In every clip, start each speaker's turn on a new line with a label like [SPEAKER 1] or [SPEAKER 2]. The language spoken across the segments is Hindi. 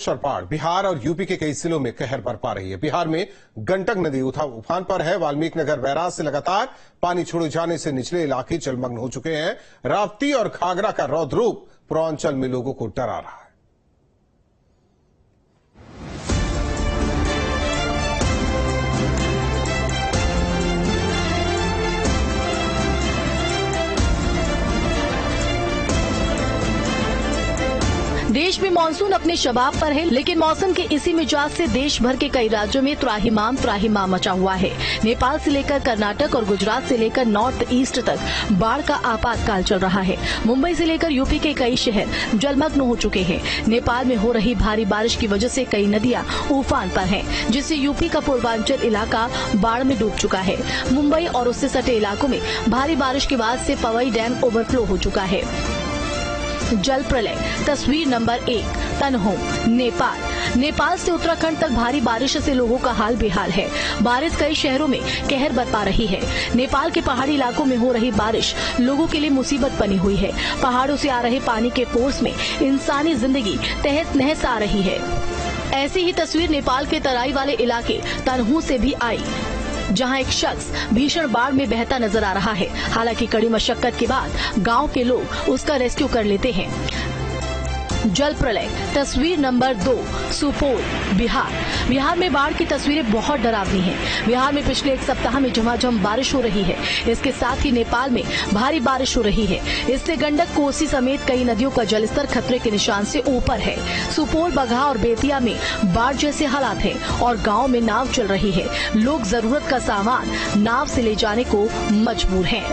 [SPEAKER 1] बाढ़ बिहार और यूपी के कई जिलों में कहर बरपा रही है। बिहार में गंडक नदी उफान पर है। वाल्मीकि नगर बैराज से लगातार पानी छोड़े जाने से निचले इलाके जलमग्न हो चुके हैं। राप्ती और घाघरा का रौद्र रूप पूर्वांचल में लोगों को डरा रहा है।
[SPEAKER 2] देश में मानसून अपने शबाब पर है, लेकिन मौसम के इसी मिजाज से देश भर के कई राज्यों में त्राहिमाम मचा हुआ है। नेपाल से लेकर कर्नाटक और गुजरात से लेकर नॉर्थ ईस्ट तक बाढ़ का आपातकाल चल रहा है। मुंबई से लेकर यूपी के कई शहर जलमग्न हो चुके हैं। नेपाल में हो रही भारी बारिश की वजह से कई नदियां उफान पर हैं, जिससे यूपी का पूर्वांचल इलाका बाढ़ में डूब चुका है। मुंबई और उससे सटे इलाकों में भारी बारिश के बाद से पवई डैम ओवरफ्लो हो चुका है। जल प्रलय तस्वीर नंबर 1 तनहुम नेपाल से उत्तराखंड तक भारी बारिश से लोगों का हाल बेहाल है। बारिश कई शहरों में कहर बरपा रही है। नेपाल के पहाड़ी इलाकों में हो रही बारिश लोगों के लिए मुसीबत बनी हुई है। पहाड़ों से आ रहे पानी के फोर्स में इंसानी जिंदगी तहस नहस आ रही है। ऐसी ही तस्वीर नेपाल के तराई वाले इलाके तनहू से भी आई, जहां एक शख्स भीषण बाढ़ में बहता नजर आ रहा है। हालांकि कड़ी मशक्कत के बाद गांव के लोग उसका रेस्क्यू कर लेते हैं। जल प्रलय तस्वीर नंबर 2 सुपौल बिहार में बाढ़ की तस्वीरें बहुत डरावनी हैं। बिहार में पिछले एक सप्ताह में झमाझम बारिश हो रही है। इसके साथ ही नेपाल में भारी बारिश हो रही है। इससे गंडक, कोसी समेत कई नदियों का जलस्तर खतरे के निशान से ऊपर है। सुपौल, बगहा और बेतिया में बाढ़ जैसे हालात हैं और गाँव में नाव चल रही है। लोग जरूरत का सामान नाव से ले जाने को मजबूर हैं।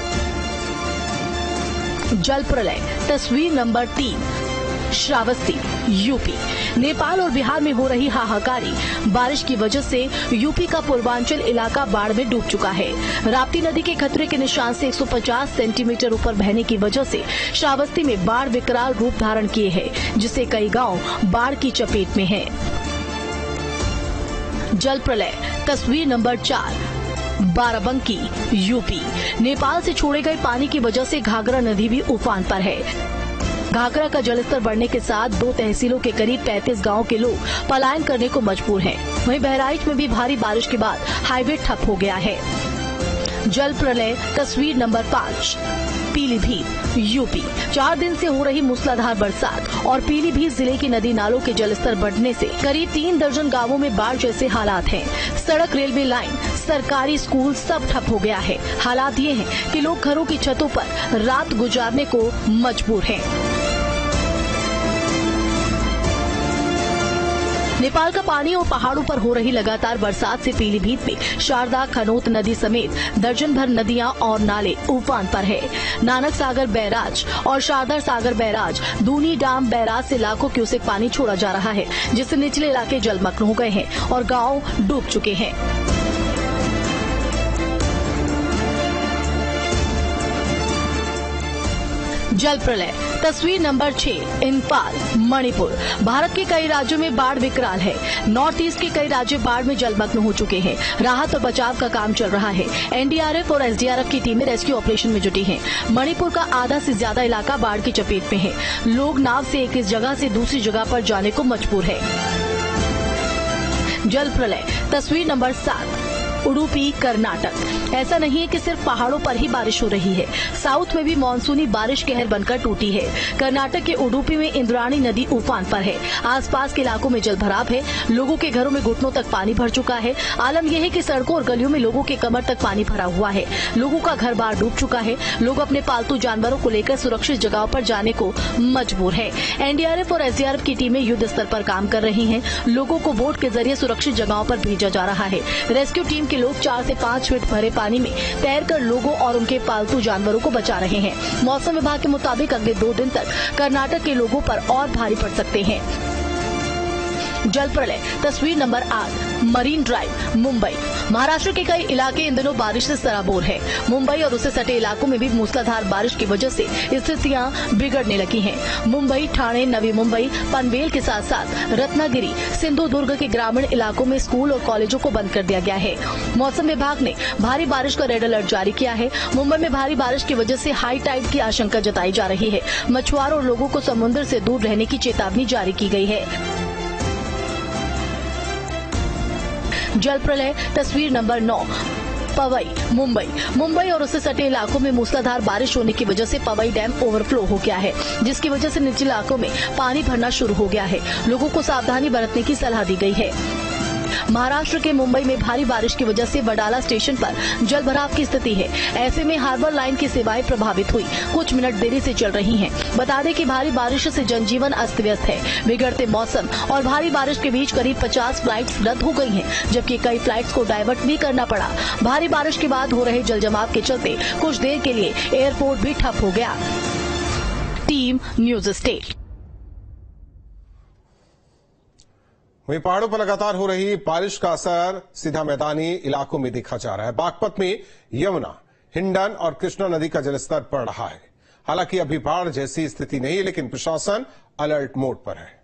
[SPEAKER 2] जल प्रलय तस्वीर नंबर 3 श्रावस्ती यूपी नेपाल और बिहार में हो रही हाहाकारी बारिश की वजह से यूपी का पूर्वांचल इलाका बाढ़ में डूब चुका है। राप्ती नदी के खतरे के निशान से 150 सेंटीमीटर ऊपर बहने की वजह से श्रावस्ती में बाढ़ विकराल रूप धारण किए है, जिससे कई गांव बाढ़ की चपेट में हैं। जल प्रलय तस्वीर नंबर 4 बाराबंकी यूपी नेपाल से छोड़े गए पानी की वजह से घाघरा नदी भी उफान पर है। घाघरा का जलस्तर बढ़ने के साथ 2 तहसीलों के करीब 35 गांव के लोग पलायन करने को मजबूर हैं। वहीं बहराइच में भी भारी बारिश के बाद हाईवे ठप हो गया है। जल प्रलय तस्वीर नंबर 5 पीलीभीत यूपी 4 दिन से हो रही मूसलाधार बरसात और पीलीभीत जिले की नदी नालों के जलस्तर बढ़ने से करीब 3 दर्जन गांवों में बाढ़ जैसे हालात हैं। सड़क, रेलवे लाइन, सरकारी स्कूल सब ठप हो गया है। हालात ये हैं कि लोग घरों की छतों पर रात गुजारने को मजबूर हैं। नेपाल का पानी और पहाड़ों पर हो रही लगातार बरसात से पीलीभीत में शारदा, खनौत नदी समेत दर्जन भर नदियां और नाले उफान पर है। नानक सागर बैराज और शारदा सागर बैराज, दूनी डाम बैराज से लाखों क्यूसेक पानी छोड़ा जा रहा है, जिससे निचले इलाके जलमग्न हो गए हैं और गांव डूब चुके हैं। जल प्रलय तस्वीर नंबर 6 इम्फाल मणिपुर भारत के कई राज्यों में बाढ़ विकराल है। नॉर्थ ईस्ट के कई राज्य बाढ़ में जलमग्न हो चुके हैं। राहत और बचाव का काम चल रहा है। एनडीआरएफ और एसडीआरएफ की टीमें रेस्क्यू ऑपरेशन में जुटी हैं। मणिपुर का आधा से ज्यादा इलाका बाढ़ की चपेट में है। लोग नाव से एक इस जगह से दूसरी जगह पर जाने को मजबूर है। जल प्रलय तस्वीर नंबर 7 उडुपी कर्नाटक ऐसा नहीं है कि सिर्फ पहाड़ों पर ही बारिश हो रही है। साउथ में भी मानसूनी बारिश कहर बनकर टूटी है। कर्नाटक के उडुपी में इंद्राणी नदी उफान पर है। आसपास के इलाकों में जलभराव है। लोगों के घरों में घुटनों तक पानी भर चुका है। आलम यह है कि सड़कों और गलियों में लोगों के कमर तक पानी भरा हुआ है। लोगों का घर बार डूब चुका है। लोग अपने पालतू जानवरों को लेकर सुरक्षित जगहों पर जाने को मजबूर है। एनडीआरएफ और एसडीआरएफ की टीमें युद्ध स्तर पर काम कर रही हैं। लोगों को बोट के जरिए सुरक्षित जगहों पर भेजा जा रहा है। रेस्क्यू टीम के लोग 4 से 5 फीट भरे पानी में तैरकर लोगों और उनके पालतू जानवरों को बचा रहे हैं। मौसम विभाग के मुताबिक अगले 2 दिन तक कर्नाटक के लोगों पर और भारी पड़ सकते हैं। जल प्रलय तस्वीर number 8 marine drive Mumbai Maharashtra के कई इलाके इन दिनों बारिश से सराबोर है। मुंबई और उससे सटे इलाकों में भी मूसलाधार बारिश की वजह से स्थितियां बिगड़ने लगी हैं। मुंबई, ठाणे, नवी मुंबई, पनवेल के साथ साथ रत्नागिरी, सिंधुदुर्ग के ग्रामीण इलाकों में स्कूल और कॉलेजों को बंद कर दिया गया है। मौसम विभाग ने भारी बारिश का रेड अलर्ट जारी किया है। मुंबई में भारी बारिश की वजह से हाई टाइड की आशंका जताई जा रही है। मछुआरों और लोगों को समुद्र से दूर रहने की चेतावनी जारी की गई है। जल प्रलय। तस्वीर नंबर 9। पवई, मुंबई और उससे सटे इलाकों में मूसलाधार बारिश होने की वजह से पवई डैम ओवरफ्लो हो गया है, जिसकी वजह से निचले इलाकों में पानी भरना शुरू हो गया है। लोगों को सावधानी बरतने की सलाह दी गई है। महाराष्ट्र के मुंबई में भारी बारिश की वजह से वडाला स्टेशन पर जल भराव की स्थिति है। ऐसे में हार्बर लाइन की सेवाएं प्रभावित हुई, कुछ मिनट देरी से चल रही हैं। बता दें कि भारी बारिश से जनजीवन अस्त व्यस्त है। बिगड़ते मौसम और भारी बारिश के बीच करीब 50 फ्लाइट्स रद्द हो गई हैं, जबकि कई फ्लाइट्स को डायवर्ट भी करना पड़ा। भारी बारिश के बाद हो रहे जल जमाव के चलते कुछ देर के लिए एयरपोर्ट भी ठप हो गया। Team news state.
[SPEAKER 1] वहीं पहाड़ों पर लगातार हो रही बारिश का असर सीधा मैदानी इलाकों में देखा जा रहा है। बागपत में यमुना, हिंडन और कृष्णा नदी का जलस्तर बढ़ रहा है। हालांकि अभी बाढ़ जैसी स्थिति नहीं है, लेकिन प्रशासन अलर्ट मोड पर है।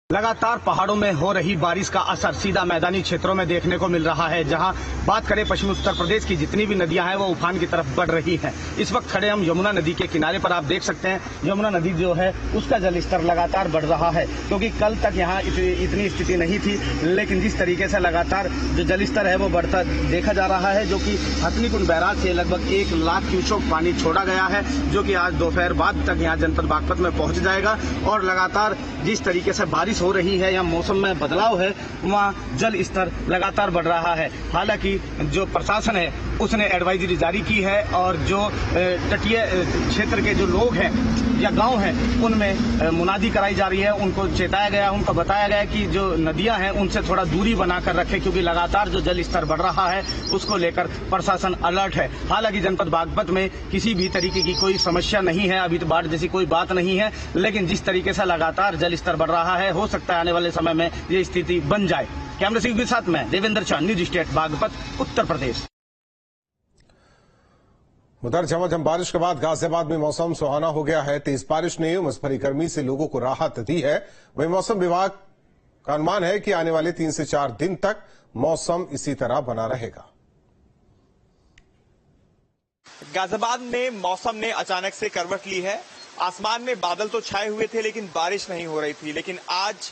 [SPEAKER 3] लगातार पहाड़ों में हो रही बारिश का असर सीधा मैदानी क्षेत्रों में देखने को मिल रहा है। जहां बात करें पश्चिमी उत्तर प्रदेश की जितनी भी नदियां हैं वो उफान की तरफ बढ़ रही हैं। इस वक्त खड़े हम यमुना नदी के किनारे पर। आप देख सकते हैं यमुना नदी जो है उसका जलस्तर लगातार बढ़ रहा है, क्योंकि कल तक यहाँ इतनी स्थिति नहीं थी, लेकिन जिस तरीके से लगातार जो जलस्तर है वो बढ़ता देखा जा रहा है, जो कि हथनीकुंड बैराज से लगभग 1 लाख क्यूसेक पानी छोड़ा गया है, जो कि आज दोपहर बाद तक यहाँ जनपद बागपत में पहुंच जाएगा। और लगातार जिस तरीके से बारिश हो रही है या मौसम में बदलाव है, वहाँ जल स्तर लगातार बढ़ रहा है। हालांकि जो प्रशासन है उसने एडवाइजरी जारी की है और जो तटीय क्षेत्र के जो लोग हैं या गांव हैं उनमें मुनादी कराई जा रही है। उनको चेताया गया, उनको बताया गया कि जो नदियां हैं उनसे थोड़ा दूरी बनाकर रखें, क्योंकि लगातार जो जल स्तर बढ़ रहा है उसको लेकर प्रशासन अलर्ट है। हालांकि जनपद बागपत में किसी भी तरीके की कोई समस्या नहीं है, अभी तो बाढ़ जैसी कोई बात नहीं है, लेकिन जिस तरीके से लगातार जल स्तर बढ़ रहा है हो सकता है आने वाले समय में ये स्थिति बन जाए। कैमरा सिंह के साथ मैं देवेंद्र शाह, न्यूज स्टेट बागपत, उत्तर प्रदेश।
[SPEAKER 1] उधर झमाझम बारिश के बाद गाजियाबाद में मौसम सुहाना हो गया है। तेज बारिश ने उमस भरी गर्मी से लोगों को राहत दी है। वहीं मौसम विभाग का अनुमान है कि आने वाले 3 से 4 दिन तक मौसम इसी तरह बना रहेगा।
[SPEAKER 4] गाजियाबाद में मौसम ने अचानक से करवट ली है। आसमान में बादल तो छाए हुए थे लेकिन बारिश नहीं हो रही थी, लेकिन आज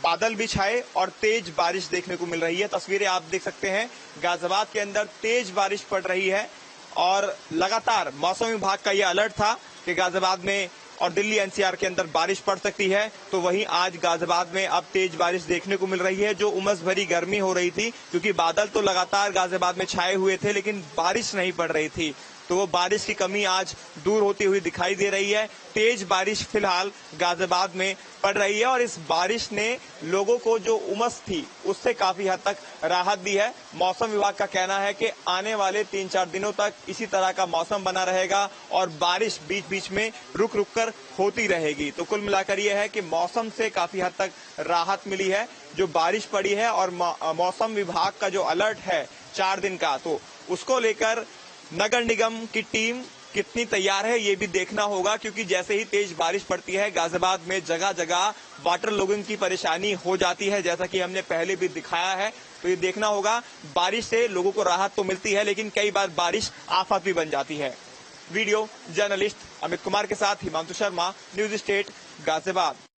[SPEAKER 4] बादल भी छाए और तेज बारिश देखने को मिल रही है। तस्वीरें आप देख सकते हैं, गाजियाबाद के अंदर तेज बारिश पड़ रही है और लगातार मौसम विभाग का यह अलर्ट था कि गाजियाबाद में और दिल्ली एनसीआर के अंदर बारिश पड़ सकती है। तो वहीं आज गाजियाबाद में अब तेज बारिश देखने को मिल रही है। जो उमस भरी गर्मी हो रही थी, क्योंकि बादल तो लगातार गाजियाबाद में छाए हुए थे लेकिन बारिश नहीं पड़ रही थी, तो वो बारिश की कमी आज दूर होती हुई दिखाई दे रही है। तेज बारिश फिलहाल गाजियाबाद में पड़ रही है और इस बारिश ने लोगों को जो उमस थी उससे काफी हद तक राहत दी है। मौसम विभाग का कहना है कि आने वाले 3-4 दिनों तक इसी तरह का मौसम बना रहेगा और बारिश बीच बीच में रुक रुक कर होती रहेगी। तो कुल मिलाकर यह है कि मौसम से काफी हद तक राहत मिली है जो बारिश पड़ी है। और मौसम विभाग का जो अलर्ट है 4 दिन का, तो उसको लेकर नगर निगम की टीम कितनी तैयार है ये भी देखना होगा, क्योंकि जैसे ही तेज बारिश पड़ती है गाजियाबाद में जगह जगह वाटर लॉगिंग की परेशानी हो जाती है, जैसा कि हमने पहले भी दिखाया है। तो ये देखना होगा। बारिश से लोगों को राहत तो मिलती है लेकिन कई बार बारिश आफत भी बन जाती है। वीडियो जर्नलिस्ट अमित कुमार के साथ हिमांशु शर्मा, न्यूज स्टेट, गाजियाबाद।